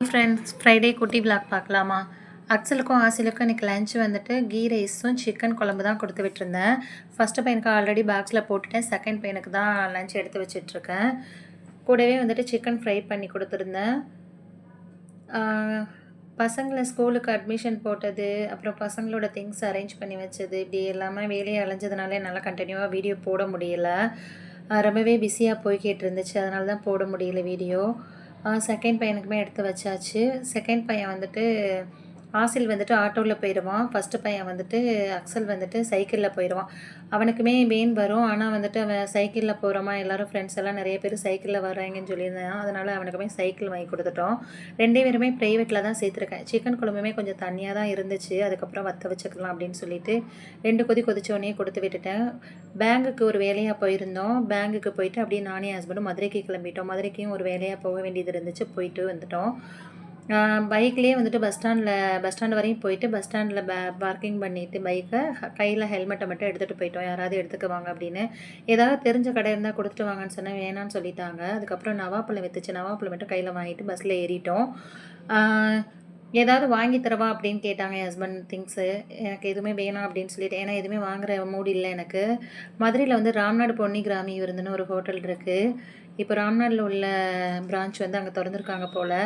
Friends, Friday குட்டி vlog பார்க்கலாமா? அக்ஸலுக்கும் ஆசிலுக்கும் இன்றைக்கி லஞ்ச் வந்துட்டு கீ ரைஸும் சிக்கன் குழம்பு தான் கொடுத்து விட்டுருந்தேன். ஃபஸ்ட்டு பையனுக்கு ஆல்ரெடி பாக்ஸில் போட்டுட்டேன். செகண்ட் பையனுக்கு தான் லஞ்ச் எடுத்து வச்சிட்ருக்கேன். கூடவே வந்துட்டு சிக்கன் ஃப்ரை பண்ணி கொடுத்துருந்தேன். பசங்களை ஸ்கூலுக்கு அட்மிஷன் போட்டது, அப்புறம் பசங்களோட திங்ஸ் அரேஞ்ச் பண்ணி வச்சது, இப்படி எல்லாமே வேலையை அலைஞ்சதுனால என்னால் கண்டினியூவாக வீடியோ போட முடியலை. ரொம்பவே பிஸியாக போய்கிட்டு இருந்துச்சு, அதனால தான் போட முடியல வீடியோ. செகண்ட் பையனுக்குமே எடுத்து வச்சாச்சு. செகண்ட் பையன் வந்துட்டு ஆசில் வந்துட்டு ஆட்டோவில் போயிடுவான். ஃபஸ்ட்டு பையன் வந்துட்டு அக்ஸல் வந்துட்டு சைக்கிளில் போயிடுவான். அவனுக்குமே வேன் வரும், ஆனால் வந்துட்டு அவன் சைக்கிளில் போகிறோமா, எல்லோரும் ஃப்ரெண்ட்ஸ் எல்லாம் நிறைய பேர் சைக்கிளில் வர்றாங்கன்னு சொல்லியிருந்தான். அதனால் அவனுக்குமே சைக்கிள் வாங்கி கொடுத்துட்டோம். 2 பேருமே ப்ரைவேட்டில் தான் சேர்த்துருக்கேன். சிக்கன் குழம்புமே கொஞ்சம் தண்ணியாக தான் இருந்துச்சு, அதுக்கப்புறம் வற்ற வச்சுக்கலாம் அப்படின்னு சொல்லிட்டு 2 கொதிச்சோடனே கொடுத்து விட்டுட்டேன். பேங்குக்கு ஒரு வேலையாக போயிருந்தோம். பேங்குக்கு போயிட்டு அப்படியே நானே ஹஸ்பண்டும் மதுரைக்கு கிளம்பிட்டோம். மதுரைக்கும் ஒரு வேலையாக போக வேண்டியது இருந்துச்சு, போயிட்டு வந்துட்டோம். பைக்லேயே வந்துட்டு பஸ் ஸ்டாண்டு வரையும் போயிட்டு பஸ் ஸ்டாண்டில் பார்க்கிங் பண்ணிவிட்டு பைக்கை கையில் ஹெல்மெட்டை மட்டும் எடுத்துகிட்டு போயிட்டோம். யாராவது எடுத்துக்குவாங்க அப்படின்னு. ஏதாவது தெரிஞ்ச கடை இருந்தால் கொடுத்துட்டு வாங்கன்னு சொன்னால் வேணான்னு சொல்லிட்டாங்க. அதுக்கப்புறம் நவாப்பழம் விற்றுச்சு, நவாப்பழம் மட்டும் கையில் வாங்கிட்டு பஸ்ஸில் ஏறிட்டோம். ஏதாவது வாங்கி தரவா அப்படின்னு கேட்டாங்க என் ஹஸ்பண்ட். திங்ஸு எனக்கு எதுவுமே வேணாம் அப்படின்னு சொல்லிட்டு, ஏன்னா எதுவுமே வாங்குகிற மூடு இல்லை எனக்கு. மதுரையில் வந்து ராம்நாடு பொன்னி கிராமி விருந்துன்னு ஒரு ஹோட்டல் இருக்குது. இப்போ ராம்நாடில் உள்ள பிரான்ச் வந்து அங்கே திறந்துருக்காங்க போல்.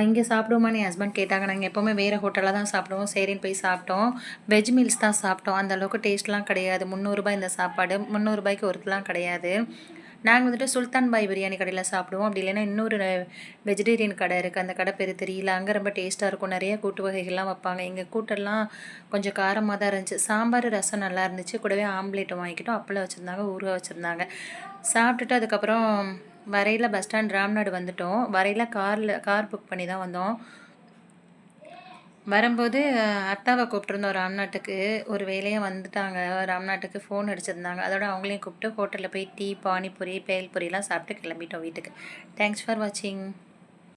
இங்கே சாப்பிடுவோமான்னு என் ஹஸ்பண்ட் கேட்டாங்க. நாங்கள் எப்போவுமே வேறு ஹோட்டலில் தான் சாப்பிடுவோம். சரின்னு போய் சாப்பிட்டோம். வெஜ் மீல்ஸ் தான் சாப்பிட்டோம். அந்தளவுக்கு டேஸ்ட்லாம் கிடையாது. 300 ரூபாய் இந்த சாப்பாடு. 300 ரூபாய்க்கு ஒருத்தலாம் கிடையாது. நாங்கள் வந்துட்டு சுல்தான் பாய் பிரியாணி கடையில் சாப்பிடுவோம். அப்படி இல்லைன்னா இன்னொரு வெஜிடேரியன் கடை இருக்குது, அந்த கடை பேர் தெரியல. அங்கே ரொம்ப டேஸ்ட்டாக இருக்கும், நிறைய கூட்டு வகைகள்லாம் வைப்பாங்க. எங்கள் கூட்டெல்லாம் கொஞ்சம் காரமாக தான் இருந்துச்சு. சாம்பார் ரசம் நல்லா இருந்துச்சு. கூடவே ஆம்லேட்டும் வாங்கிக்கிட்டோம். அப்பளம் வச்சுருந்தாங்க, ஊறுகாய் வச்சுருந்தாங்க. சாப்பிட்டுட்டு அதுக்கப்புறம் வரையில் பஸ் ஸ்டாண்ட் ராம்நாடு வந்துட்டோம். வரையில் கார் புக் பண்ணி தான் வந்தோம். வரும்போது அத்தாவை கூப்பிட்ருந்தோம் ராம்நாட்டுக்கு. ஒரு வேலையாக வந்துட்டாங்க ராம்நாட்டுக்கு, ஃபோன் அடிச்சிருந்தாங்க. அதோட அவங்களையும் கூப்பிட்டு ஹோட்டலில் போய் டீ, பானிபூரி, பேல்பூரிலாம் சாப்பிட்டு கிளம்பிட்டோம் வீட்டுக்கு. தேங்க்ஸ் ஃபார் வாட்சிங்.